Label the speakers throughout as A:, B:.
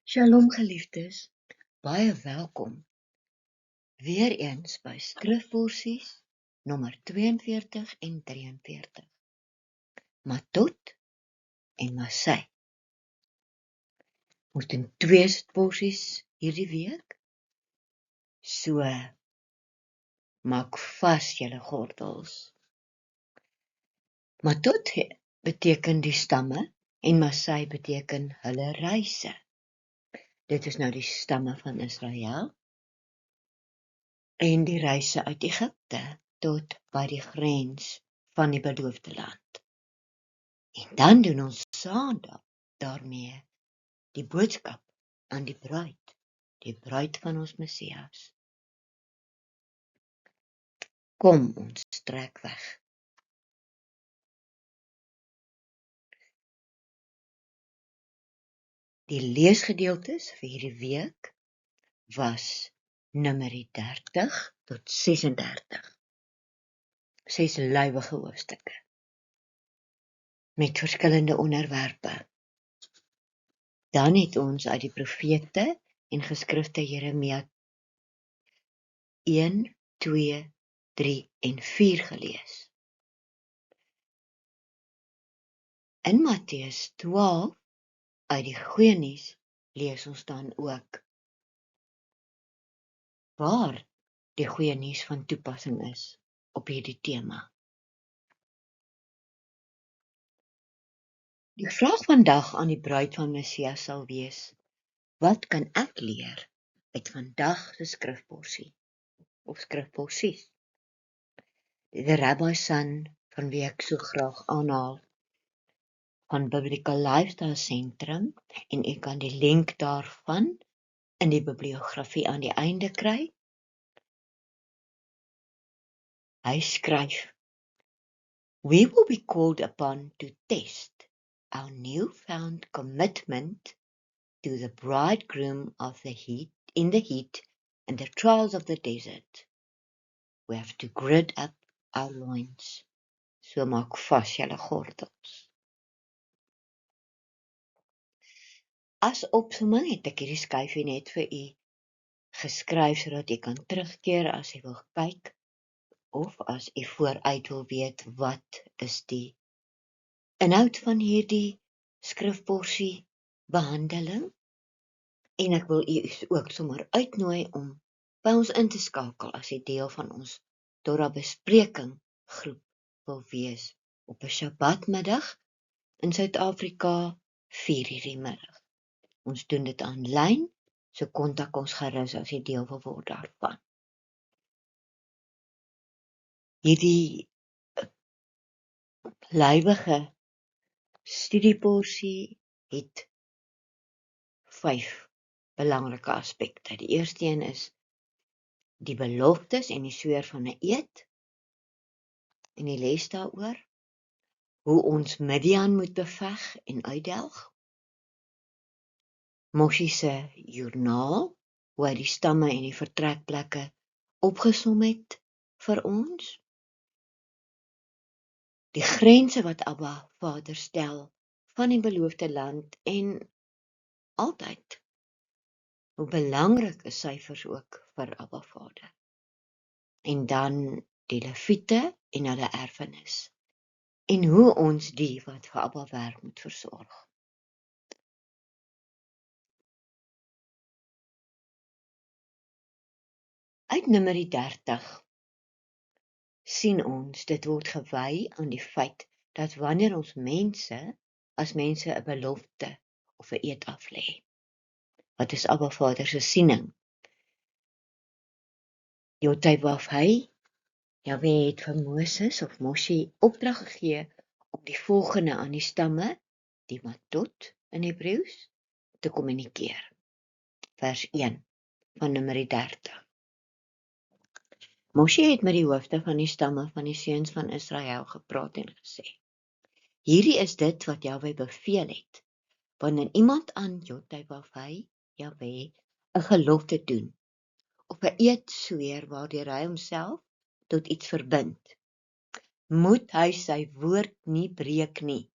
A: Shalom geliefdes, baie welkom weer eens by skrifporsies nommer 42 en 43. Matot en Masai. Ons doen 2 porsies hierdie week, so maak vas julle gordels. Matot beteken die stamme en Masai beteken hulle reise. Dit is nou die stamme van Israel en die reise uit Egipte tot by die grens van die beloofde land. En dan doen ons saam daarmee die boodskap aan die bruid van ons Messias. Kom, ons trek weg. Die leesgedeeltes vir hierdie week was Numeri 30 tot 36. 6 lywige hoofstukke met verskillende onderwerpe. Dan het ons uit die profete en geskrifte Jeremia 1, 2, 3 en 4 gelees. In Matteus 12 uit die goeie nuus lees ons dan ook waar die goeie nuus van toepassing is op hierdie tema. Die vraag vandag aan die bruid van Messias sal wees: wat kan ek leer uit vandag se skrifporsie of skrifporsies? Die Rabbi San, van wie ek so graag aanhaal, van Biblical Lifestyle Sentrum, en u kan die link daarvan in die bibliografie aan die einde kry. Hy skryf: We will be called upon to test our newfound commitment to the bridegroom of the heat, in the heat and the trials of the desert. We have to gird up our loins. So maak vas julle gordels. As opsomming het ek hierdie skyfie net vir u geskryf sodat u kan terugkeer as u wil kyk of as u vooruit wil weet wat is die inhoud van hierdie skrifporsie behandeling. En ek wil u ook sommer uitnooi om by ons in te skakel as u deel van ons Torah bespreking groep wil wees op 'n Shabbatmiddag in Suid-Afrika 4:00 die middag. Ons doen dit aanlyn, so kontak ons gerus as u deel wil word daarvan. Hierdie lywige studieporsie het 5 belangrike aspekte. Die eerste een is die beloftes en die sweer van 'n eed, en die les daaroor, hoe ons Midian moet beveg en uitdelg. Moshe se joernaal, hoe hy die stamme en die vertrekplekke opgesom het vir ons. Die grense wat Abba Vader stel van die beloofde land en altyd. Hoe belangrik is syfers ook vir Abba Vader. En dan die Lewiete en hulle erfenis. En hoe ons die wat vir Abba werk moet versorg. Uit Numeri 30 sien ons, dit word gewy aan die feit dat wanneer ons as mense 'n belofte of 'n eed aflê, wat is Abba Vader se siening? Jotywafhei, Jahwe het vir Moses of Moshe opdrag gegee om die volgende aan die stamme, die Matot in Hebreëus, te kommunikeer. Vers 1 van Numeri 30. Moshe het met die hoofde van die stamme van die seuns van Israel gepraat en gesê: hierdie is dit wat Jahwe beveel het, wanneer iemand aan Jotywafhei, Jahwe, 'n gelofte doen, of 'n eed sweer waardeur hy homself tot iets verbind, moet hy sy woord nie breek nie.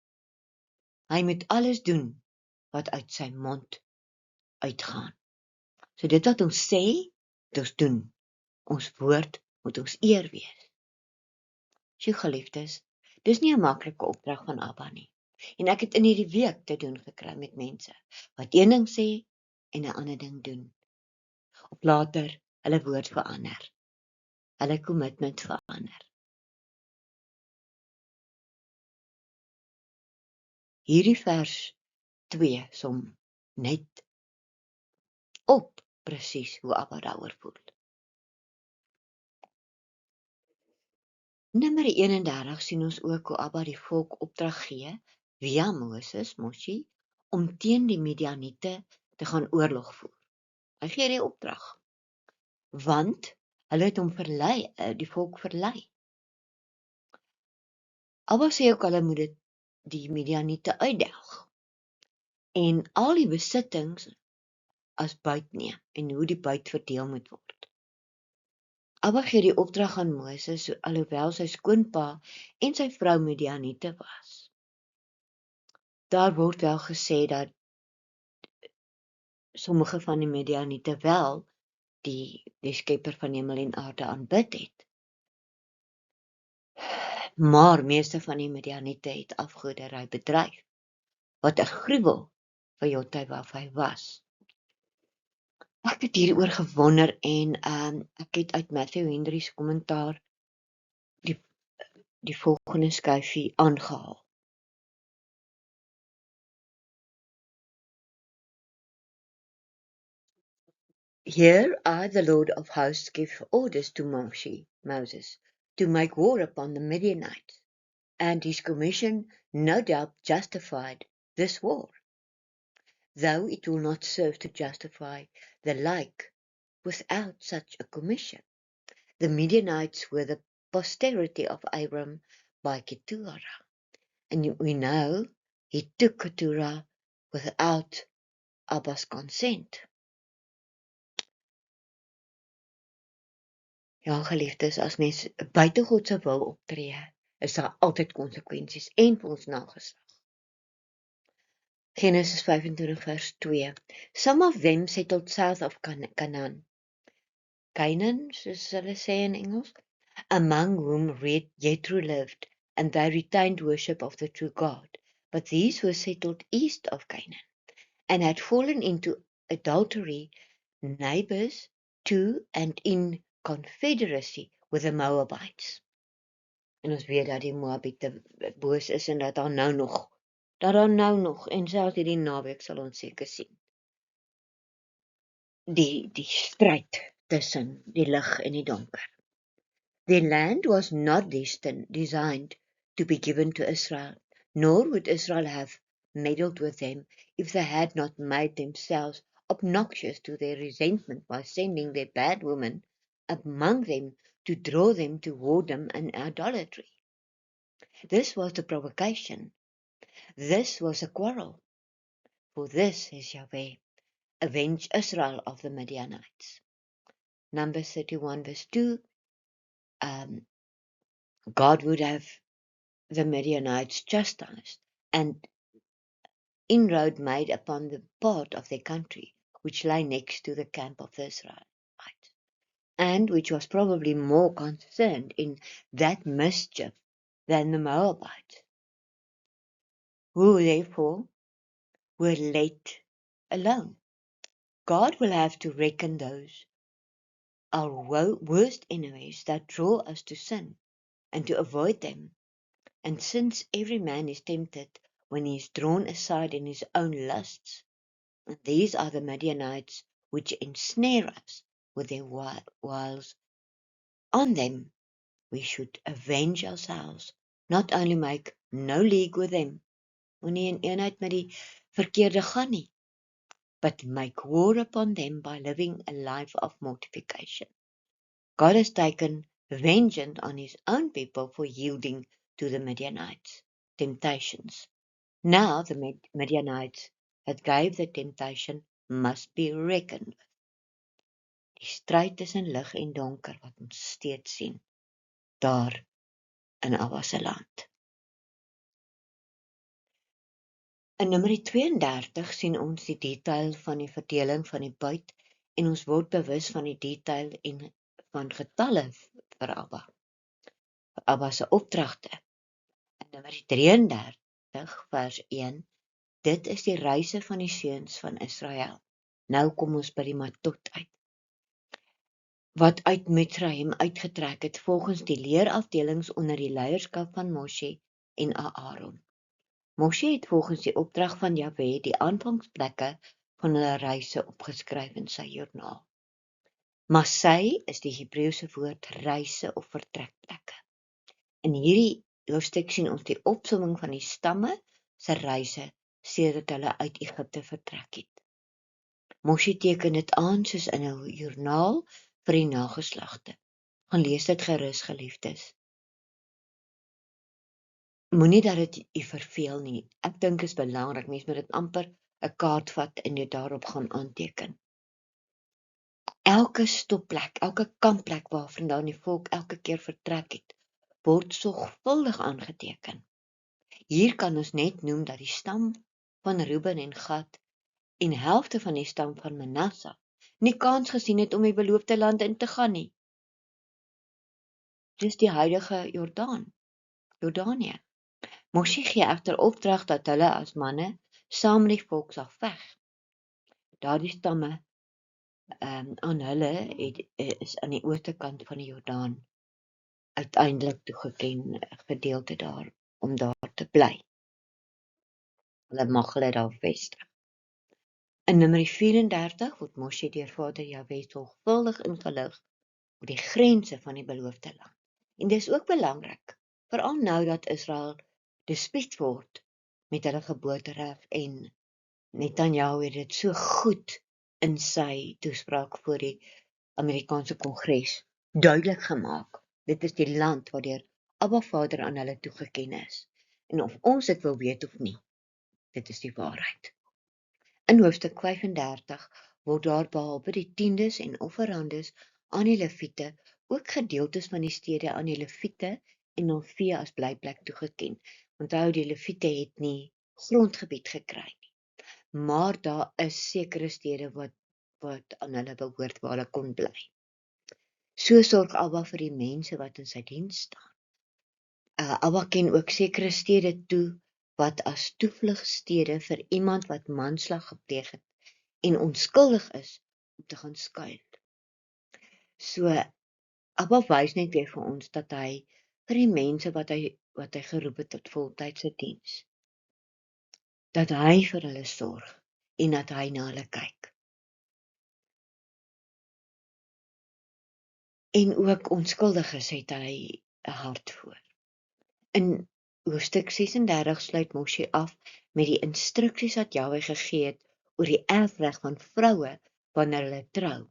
A: Hy moet alles doen wat uit sy mond uitgaan. So dit wat ons sê, moet ons doen. Ons woord moet ons eer wees. Sjoe geliefdes, dis nie 'n maklike opdrag van Abba nie. En ek het in hierdie week te doen gekry met mense wat een ding sê en 'n ander ding doen. Op later hulle woord verander. Hulle commitment verander. Hierdie vers 2 som net op presies hoe Abba daaroor voel. Nommer 31 sien ons ook hoe Abba die volk opdrag gee via Moses, Moshi, om teen die Midianiete te gaan oorlog voer. Hy gee die opdrag, want hulle het hom die volk verlei. Abba sê ook hulle moet die Midianiete uitdelg en al die besittings as buit neem en hoe die buit verdeel moet word. Abba gee die opdrag aan Moses, alhoewel sy skoonpa en sy vrou Midianiete was. Daar word wel gesê dat sommige van die Midianiete wel die skepper van hemel en aarde aanbid het. Maar meeste van die Midianiete het afgoderry bedryf, wat 'n gruwel vir Jotywaf was. Ek het hieroor gewonder en ek het uit Matthew Henry se kommentaar die volgende skyfie aangehaal. Here I, the Lord of hosts, give orders to Moses to make war upon the Midianites, and his commission no doubt justified this war, though it will not serve to justify the like without such a commission. The Midianites were the posterity of Abram by Keturah, and we know he took Keturah without Abba's consent. Ja, geliefdes, as mens buite God se wil optree, is daar altyd konsekwensies en vir ons nageslag. Genesis 25 vers 2. Some of them settled south of Canaan, soos hulle sê in Engels, among whom Jethro lived, and they retained worship of the true God. But these were settled east of Canaan, and had fallen into adultery, neighbors to and in confederacy with the Moabites. En ons weet dat die Moabiete boos is en dat daar nou nog, en selfs hierdie naweek sal ons seker sien, die stryd tussen die lig en die donker. The land was not designed to be given to Israel, nor would Israel have meddled with them if they had not made themselves obnoxious to their resentment by sending their bad women among them to draw them to whoredom and idolatry. This was the provocation. This was a quarrel. For this is Yahweh, avenge Israel of the Midianites. Numbers 31 verse 2, God would have the Midianites chastised and inroad made upon the part of their country which lay next to the camp of the Israelites, and which was probably more concerned in that mischief than the Moabites, who therefore were let alone. God will have to reckon those our worst enemies that draw us to sin, and to avoid them. And since every man is tempted when he is drawn aside in his own lusts, and these are the Midianites which ensnare us with their wiles, on them we should avenge ourselves, not only make no league with them, moenie in eenheid met die verkeerde gaan nie, but make war upon them by living a life of mortification. God has taken vengeance on his own people for yielding to the Midianites' temptations. Now the Midianites that gave the temptation must be reckoned with. Die stryd tussen lig en donker wat ons steeds sien, daar in Abba se land. In Numeri 32 sien ons die detail van die verdeling van die buit en ons word bewus van die detail en van getalle vir Abba. Vir Abba se opdragte. In Numeri 33 vers 1, dit is die reise van die seuns van Israel. Nou kom ons by die matot uit. Wat uit Mitzraim uitgetrek het volgens die leerafdelings onder die leierskap van Moshe en Aaron. Moshe het volgens die opdrag van Jahwe die aanvangsplekke van hulle reise opgeskryf in sy joernaal. Masai is die Hebreëse woord reise of vertrekplekke. In hierdie hoofstuk sien ons die opsomming van die stamme se reise sedert hulle uit Egipte vertrek het. Moshe teken dit aan soos in 'n joernaal vir die nageslagte. Gaan lees dit gerus, geliefdes. Moenie dat dit u verveel nie. Ek dink is belangrik, mens moet dit amper 'n kaart vat en dit daarop gaan aanteken. Elke stopplek, elke kampplek waarvandaan die volk elke keer vertrek het, word sorgvuldig aangeteken. Hier kan ons net noem dat die stam van Reuben en Gad en helfte van die stam van Manasse nie kans gesien het om die beloofde land in te gaan nie. Dis die huidige Jordanië. Moshe gee egter opdrag dat hulle as manne saam met die volk sal veg. Daardie stamme aan hulle is aan die ooste kant van die Jordaan uiteindelik toegeken gedeelte daar om daar te bly. Hulle mag hulle daar vestig. In Numeri 34 word Moshe deur Vader Jahwe sorgvuldig ingelig oor die grense van die beloofde land. En dis ook belangrik, veral nou dat Israel dispuut word met hulle geboortereg en Netanyahu het dit so goed in sy toespraak voor die Amerikaanse Kongres duidelik gemaak. Dit is die land waardeur Abba Vader aan hulle toegeken is. En of ons dit wil weet of nie, dit is die waarheid. In hoofstuk 35 word daar behalwe die tiendes en offerandes aan die Lewiete ook gedeeltes van die stede aan die Lewiete en aan vee as blyplek toegeken. Onthou, die Lewiete het nie grondgebied gekry nie, maar daar is sekere stede wat aan hulle behoort waar hulle kon bly. So sorg Abba vir die mense wat in sy diens staan. Abba ken ook sekere stede toe wat as toevlugstede vir iemand wat manslag gepleeg het en onskuldig is om te gaan skuil. So Abba wys net weer vir ons dat hy vir die mense wat hy geroep het tot voltydse diens, dat hy vir hulle sorg en dat hy na hulle kyk. En ook onskuldiges het hy 'n hart voor. In hoofstuk 36 sluit Moshe af met die instruksies wat Jahwe gegee het oor die erfreg van vroue wanneer hulle trou.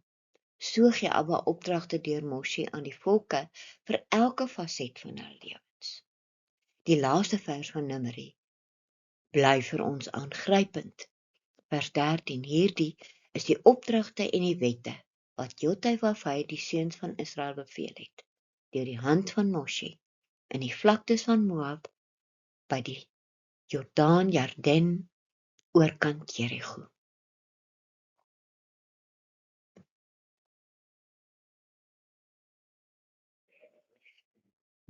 A: So gee Abba opdragte deur Moshe aan die volke vir elke faset van hulle lewens. Die laaste vers van Numeri bly vir ons aangrypend. Vers 13, hierdie is die opdragte en die wette wat Jotawafai die seuns van Israel beveel het, deur die hand van Moshe, in die vlaktes van Moab, by die Jordaan oorkant Jerigo.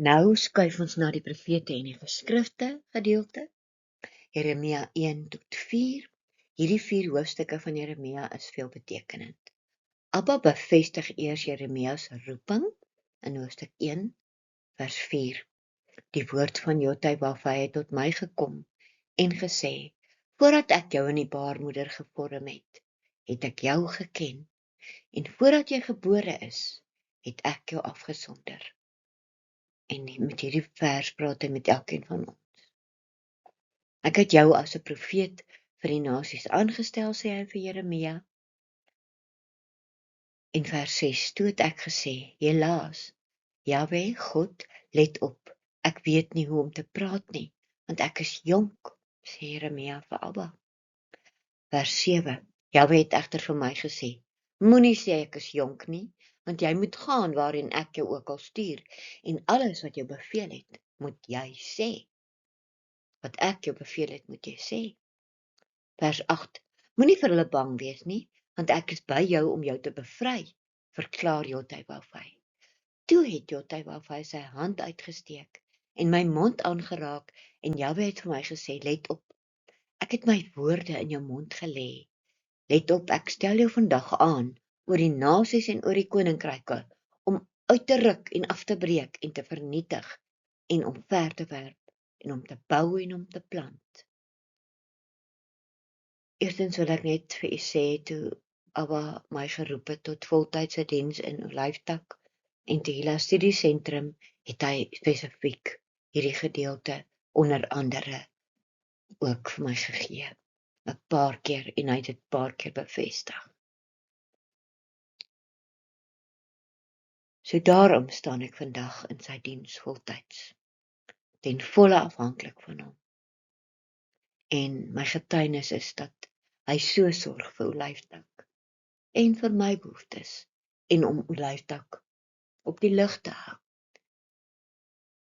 A: Nou skuif ons na die profete en die geskrifte gedeelte. Jeremia 1 tot 4. Hierdie 4 hoofstukke van Jeremia is veelbetekenend. Abba bevestig eers Jeremia se roeping in hoofstuk 1 vers 4. Die woord van Jotawafai het tot my gekom en gesê, voordat ek jou in die baarmoeder gevorm het ek jou geken, en voordat jy gebore is, het ek jou afgesonder. En met hierdie vers praat hy met elkeen van ons. Ek het jou as 'n profeet vir die nasies aangestel, sê hy vir Jeremia. In vers 6, toe het ek gesê, helaas, Jahwe, God, let op, ek weet nie hoe om te praat nie, want ek is jonk, sê Jeremia vir Abba. Vers 7, Jahwe het egter vir my gesê, moenie sê ek is jonk nie, want jy moet gaan waarin ek jou ook al stuur, en alles wat jou beveel het, moet jy sê. Wat ek jou beveel het, moet jy sê. Vers 8. Moenie vir hulle bang wees nie, want ek is by jou om jou te bevry, verklaar Jotai-Wauwai. Toe het Jotai-Wauwai sy hand uitgesteek en my mond aangeraak en Jahwe het vir my gesê, let op, ek het my woorde in jou mond gelê. Let op, ek stel jou vandag aan oor die nasies en oor die koninkryke, om uit te ruk en af te breek en te vernietig en om ver te werp en om te bou en om te plant. Eerstens wil ek net vir u sê, toe Abba my geroep het tot voltydse diens in Olyftak en Tehillah Studiesentrum, het hy spesifiek hierdie gedeelte onder andere ook vir my gegee. 'n paar keer en hy het dit paar keer bevestig. So daarom staan ek vandag in sy diens voltyds, ten volle afhanklik van hom. En my getuienis is dat hy so sorg vir Olyftak en vir my behoeftes en om Olyftak op die lig te hou.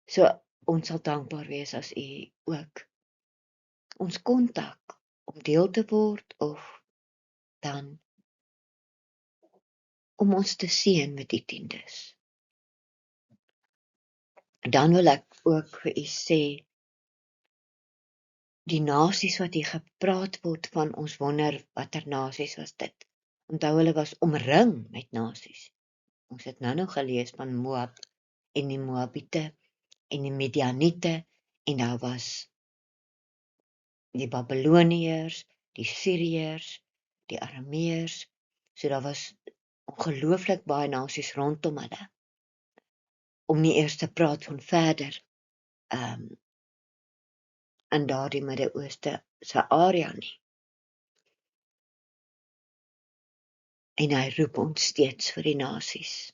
A: So ons sal dankbaar wees as u ook ons kontak om deel te word of dan om ons te seën met die tiendes. Dan wil ek ook vir u sê, die nasies wat hier gepraat word van, ons wonder watter nasies was dit. Onthou, hulle was omring met nasies. Ons het nou gelees van Moab en die Moabiete en die Midianiete en daar was die Babyloniërs, die Siriërs, die Arameërs. So daar was ongelooflik baie nasies rondom hulle. Om nie eers te praat van verder in daardie Midde-Ooste se area nie. En hy roep ons steeds vir die nasies.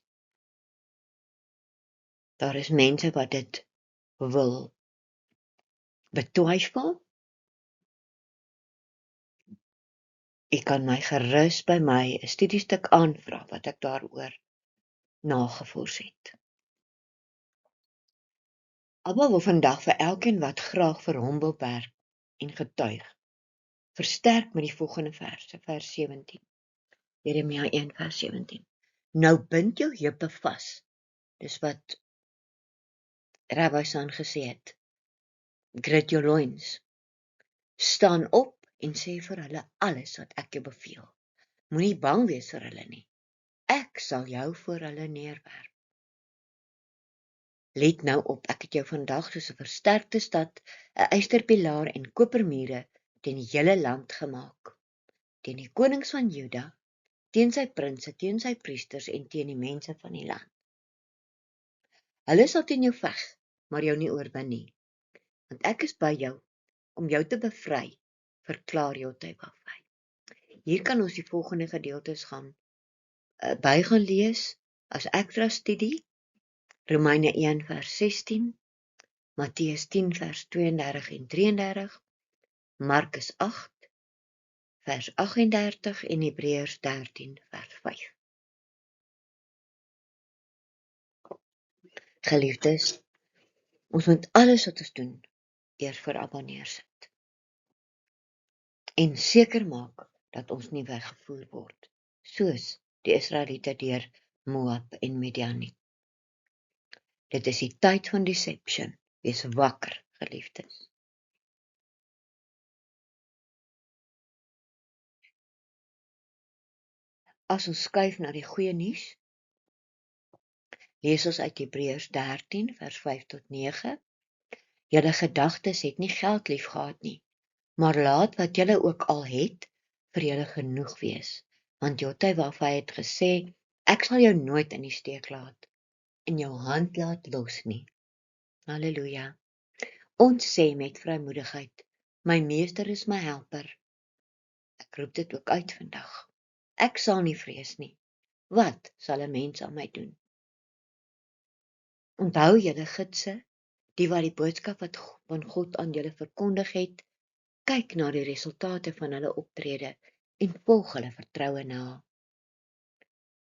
A: Daar is mense wat dit wil betwyfel. Ek kan my gerus by my 'n studiestuk aanvra wat ek daaroor nagevors het. Abba wil vandag vir elkeen wat graag vir hom wil werk en getuig, versterk met die volgende verse, vers 17. Jeremia 1 vers 17. Nou bind jou heupe vas. Dis wat Rabbi San gesê het. Gird your loins. Staan op en sê vir hulle alles wat ek jou beveel. Moenie bang wees vir hulle nie. Ek sal jou voor hulle neerwerp. Let nou op, ek het jou vandag soos 'n versterkte stad, 'n ysterpilaar en kopermure teen die hele land gemaak. Teen die konings van Juda, teen sy prinse, teen sy priesters en teen die mense van die land. Hulle sal teen jou veg, maar jou nie oorwin nie, want ek is by jou om jou te bevry, verklaar Jotai-Wauwai. Hier kan ons die volgende gedeeltes by gaan lees as ekstra studie. Romeine 1 vers 16, Matteus 10 vers 32 en 33, Markus 8 vers 38 en Hebreërs 13 vers 5. Geliefdes, ons moet alles wat ons doen eers vir Abba neersit. En seker maak dat ons nie weggevoer word, soos die Israeliete deur Moab en Midian. Dit is die tyd van deception. Wees wakker, geliefdes. As ons skuif na die goeie nuus, lees ons uit Hebreërs 13 vers 5 tot 9. Julle gedagtes het nie geld lief gehad nie, maar laat wat julle ook al het, vir julle genoeg wees. Want Jotai-Wauwai het gesê, ek sal jou nooit in die steek laat, en jou hand laat los nie. Halleluja. Ons sê met vrymoedigheid, my meester is my helper. Ek roep dit ook uit vandag. Ek sal nie vrees nie. Wat sal 'n mens aan my doen? Onthou julle gidse, die wat die boodskap wat van God aan julle verkondig het, kyk na die resultate van hulle optrede en volg hulle vertroue na.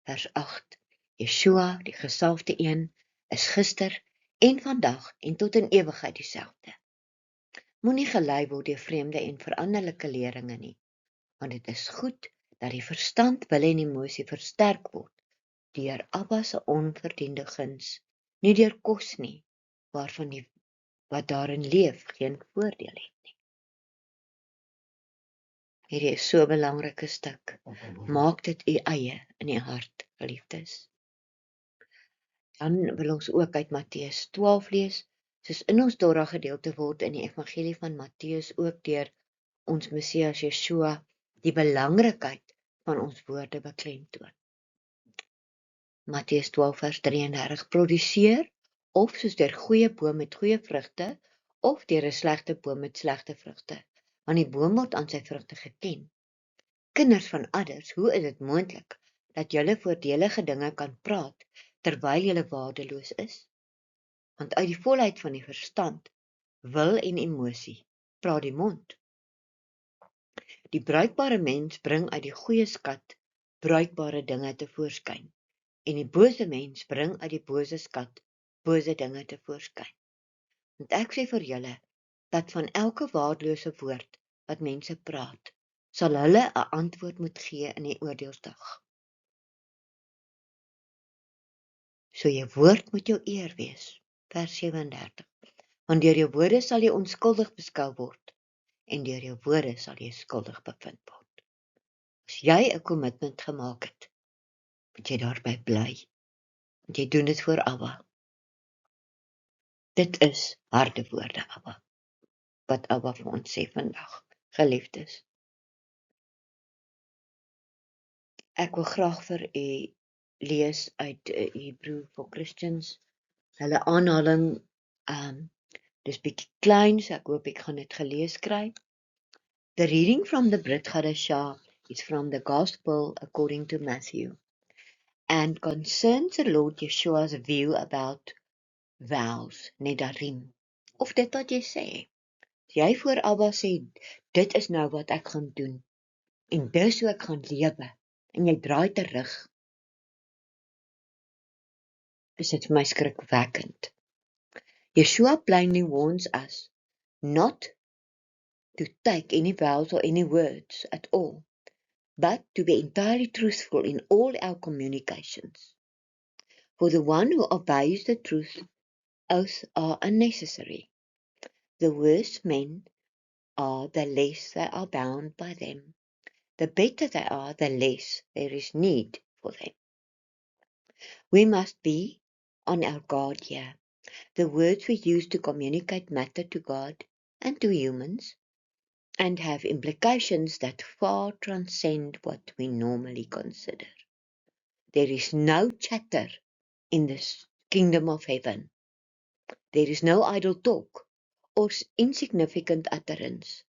A: Vers 8. Yeshua, die gesalfde een, is gister en vandag en tot in ewigheid dieselfde. Moenie gelei word deur vreemde en veranderlike leringe nie, want dit is goed dat die verstand, wil en emosie versterk word deur Abba se onverdiende guns, nie deur kos nie, waarvan die wat daarin leef geen voordeel het nie. Hierdie is so 'n belangrike stuk. Maak dit u eie in die hart, geliefdes. Dan wil ons ook uit Matteus 12 lees, soos in ons Torah gedeelte word in die evangelie van Matteus ook deur ons Messias Yeshua die belangrikheid van ons woorde beklemtoon. Matteus 12 vers 33, produseer of soos deur goeie boom met goeie vrugte, of deur 'n slegte boom met slegte vrugte, want die boom word aan sy vrugte geken. Kinders van adders, hoe is dit moontlik dat julle voordelige dinge kan praat, terwyl julle waardeloos is? Want uit die volheid van die verstand, wil en emosie, praat die mond. Die bruikbare mens bring uit die goeie skat bruikbare dinge tevoorskyn, en die bose mens bring uit die bose skat bose dinge tevoorskyn. Want ek sê vir julle, dat van elke waardelose woord wat mense praat, sal hulle 'n antwoord moet gee in die oordeelsdag. So jou woord moet jou eer wees, vers 37. Want deur jou woorde sal jy onskuldig beskou word, en deur jou woorde sal jy skuldig bevind word. As jy 'n kommitment gemaak het, moet jy daarby bly, want jy doen dit voor Abba. Dit is harde woorde, Abba, wat Abba vir ons sê vandag, geliefdes. Ek wil graag vir u lees uit Hebrew for Christians, hulle aanhaling, dis bietjie klein, so ek hoop ek gaan dit gelees kry. The reading from the Brit Hadashah is from the Gospel according to Matthew, and concerns the Lord Yeshua's view about vows, nedarim, of dit wat jy sê. Jy voor Abba sê, dit is nou wat ek gaan doen, en dis hoe ek gaan lewe, en jy draai terug, is dit vir my skrikwekkend. Yeshua plainly warns us not to take any vows or any words at all, but to be entirely truthful in all our communications. For the one who obeys the truth, oaths are unnecessary. The worse men are, the less they are bound by them. The better they are, the less there is need for them. We must be on our guard here. The words we use to communicate matter to God and to humans, and have implications that far transcend what we normally consider. There is no chatter in this kingdom of heaven. There is no idle talk or insignificant utterance.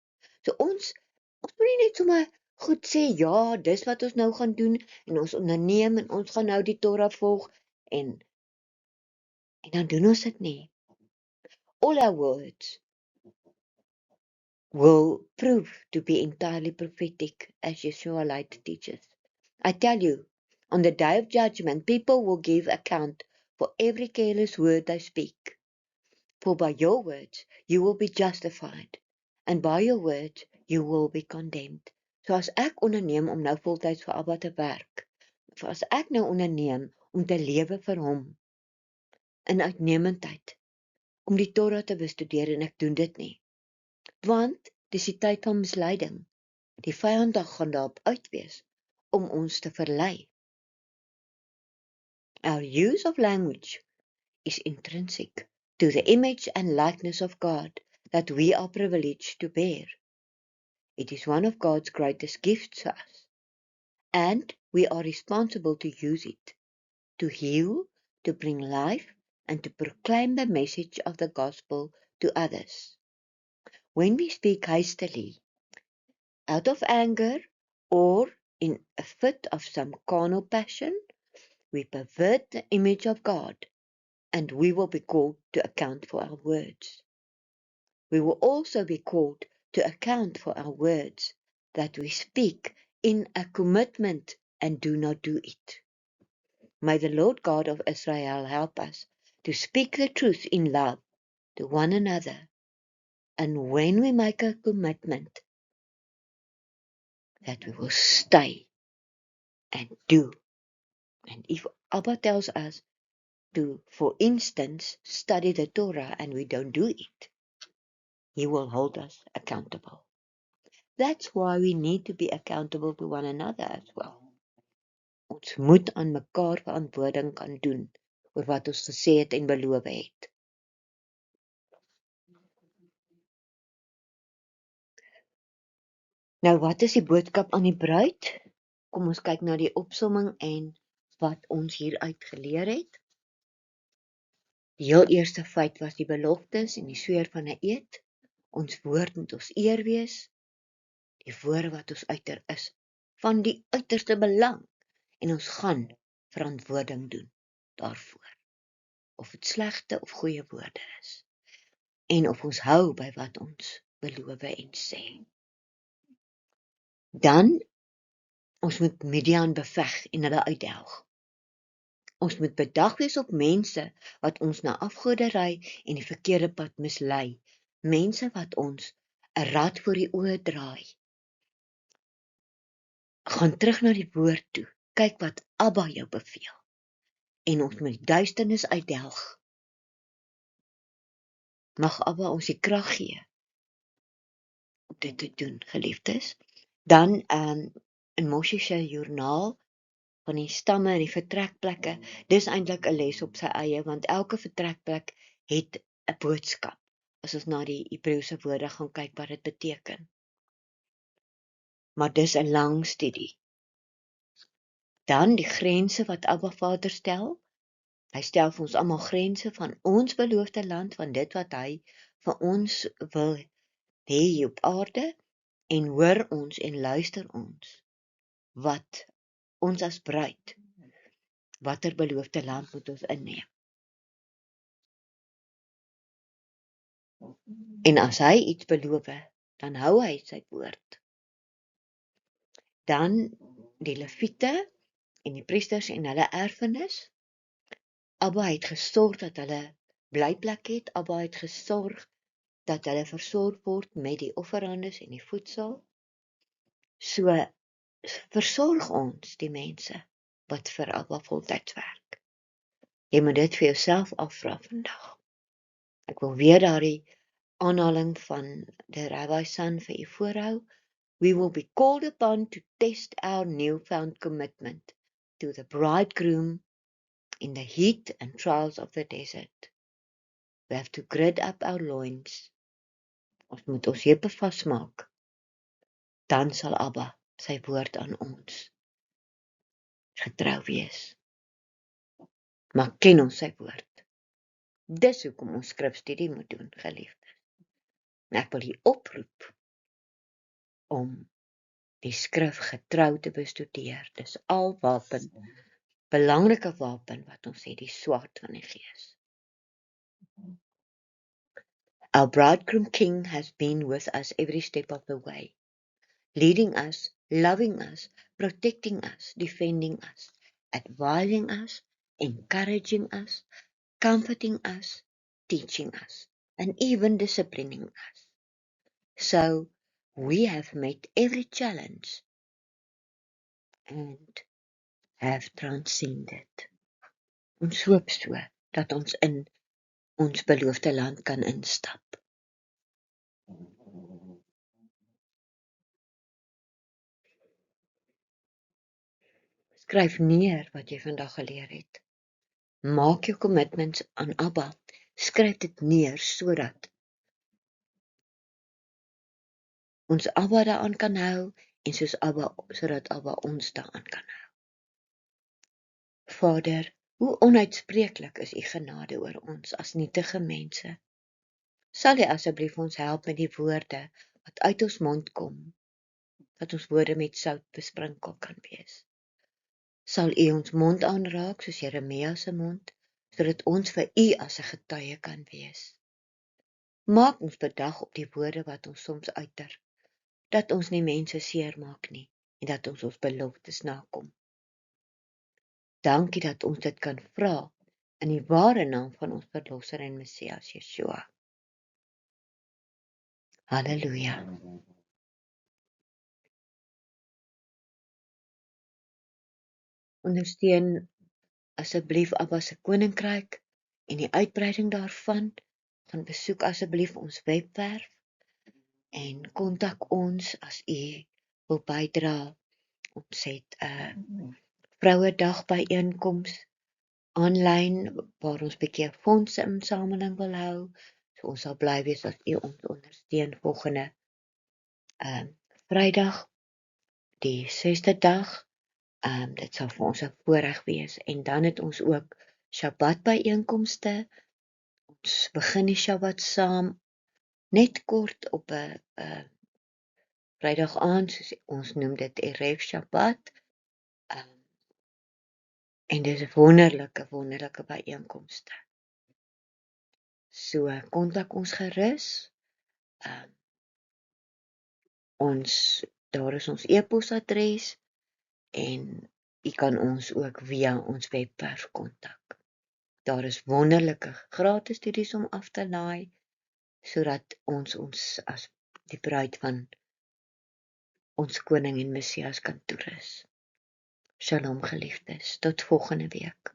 A: So ons moet nie net sommer goed sê, ja, dis wat ons nou gaan doen, en ons onderneem, en ons gaan nou die Torah volg, en dan doen ons dit nie. All our words will prove to be entirely prophetic, as Yeshua later teaches. I tell you, on the day of judgment, people will give account for every careless word they speak. For by your words you will be justified, and by your words you will be condemned. So as ek onderneem om nou voltyds vir Abba te werk, as ek nou onderneem om te lewe vir hom, in uitnemendheid, om die Torah te bestudeer, en ek doen dit nie. Want dis die tyd van misleiding. Die vyand gaan daarop uitwees om ons te verlei. Our use of language is intrinsic to the image and likeness of God that we are privileged to bear. It is one of God's greatest gifts to us, and we are responsible to use it, to heal, to bring life, and to proclaim the message of the gospel to others. When we speak hastily, out of anger, or in a fit of some carnal passion, we pervert the image of God, and we will be called to account for our words. We will also be called to account for our words that we speak in a commitment and do not do it. May the Lord God of Israel help us to speak the truth in love to one another, And when we make a commitment that we will stay and do, and if Abba tells us to, for instance, study the Torah and we don't do it, He will hold us accountable. That's why we need to be accountable to one another as well. Ons moet aan mekaar verantwoording kan doen oor wat ons gesê het en beloof het. Nou, wat is die boodskap aan die bruid? Kom ons kyk na die opsomming en wat ons hieruit geleer het. Die heel eerste feit was die beloftes en die sweer van 'n eed. Ons woord moet ons eer wees. Die woorde wat ons uiter is van die uiterste belang en ons gaan verantwoording doen daarvoor. Of dit slegte of goeie woorde is. En of ons hou by wat ons beloof en sê. Dan, ons moet Midian beveg en hulle uithelg. Ons moet bedag wees op mense wat ons na afgoderry en die verkeerde pad mislei. Mense wat ons 'n rad voor die oë draai. Gaan terug na die woord toe. Kyk wat Abba jou beveel. En ons moet die duisternis uithelg. Mag Abba ons die krag gee om dit te doen, geliefdes. Dan in Moshe se joernaal van die stamme en die vertrekplekke, dis eintlik 'n les op sy eie, want elke vertrekplek het 'n boodskap. As ons na die Hebreëse woorde gaan kyk wat dit beteken. Maar dis 'n lang studie. Dan die grense wat Abba Vader stel. Hy stel vir ons almal grense van ons beloofde land, van dit wat hy vir ons wil hê hier op aarde, en hoor ons en luister ons wat ons as bruid, watter beloofde land moet ons inneem. En as hy iets beloof, dan hou hy sy woord. Dan die Lewiete en die priesters en hulle erfenis. Abba het gesorg dat hulle blyplek het. Abba het gesorg dat hulle versorg word met die offerandes en die voedsel. So versorg ons die mense wat vir Abba voltyds werk. Jy moet dit vir jouself afvra vandag. Ek wil weer daardie aanhaling van die Rabbi San vir u voorhou. We will be called upon to test our newfound commitment to the bridegroom in the heat and trials of the desert. We have to gird up our loins. Ons moet ons heupe vasmaak. Dan sal Abba sy woord aan ons getrou wees. Maar ken ons sy woord. Dis hoekom ons skrifstudie moet doen, geliefdes. En ek wil u oproep om die skrif getrou te bestudeer. Dis al wapen, belangrike wapen wat ons het, die swaard van die Gees. Our bridegroom king has been with us every step of the way, leading us, loving us, protecting us, defending us, advising us, encouraging us, comforting us, teaching us, and even disciplining us. So, we have met every challenge and have transcended. Ons hoop so, dat ons in ons beloofde land kan instap. Skryf neer wat jy vandag geleer het. Maak jou commitments aan Abba. Skryf dit neer, sodat ons Abba daaraan kan hou, en sodat Abba ons daaraan kan hou. Vader, hoe onuitspreeklik is u genade oor ons as nietige mense. Sal jy asseblief ons help met die woorde wat uit ons mond kom, dat ons woorde met sout besprinkel kan wees. Sal u ons mond aanraak soos Jeremia se mond, sodat ons vir u as 'n getuie kan wees. Maak ons bedag op die woorde wat ons soms uiter, dat ons nie mense seermaak nie, en dat ons ons beloftes nakom. Dankie dat ons dit kan vra in die ware naam van ons Verlosser en Messias Yeshua. Halleluja. Ondersteun asseblief Abba se koninkryk en die uitbreiding daarvan. Gaan besoek asseblief ons webwerf en kontak ons as u wil bydra. Ons het 'n Vrouedag byeenkoms aanlyn waar ons 'n bietjie fondsinsameling wil hou. So ons sal bly wees as u ons ondersteun volgende Vrydag, die 6de dag. Dit sal vir ons 'n voorreg wees. En dan het ons ook Shabbat byeenkomste. Ons begin die Shabbat saam net kort op 'n Vrydag aand, soos ons noem dit Erev Shabbat. En dis 'n wonderlike byeenkomste. So kontak ons gerus. Daar is ons e-posadres en u kan ons ook via ons webwerf kontak. Daar is wonderlike gratis studies om af te laai sodat ons as die bruid van ons koning en Messias kan toerus. Shalom geliefdes, tot volgende week.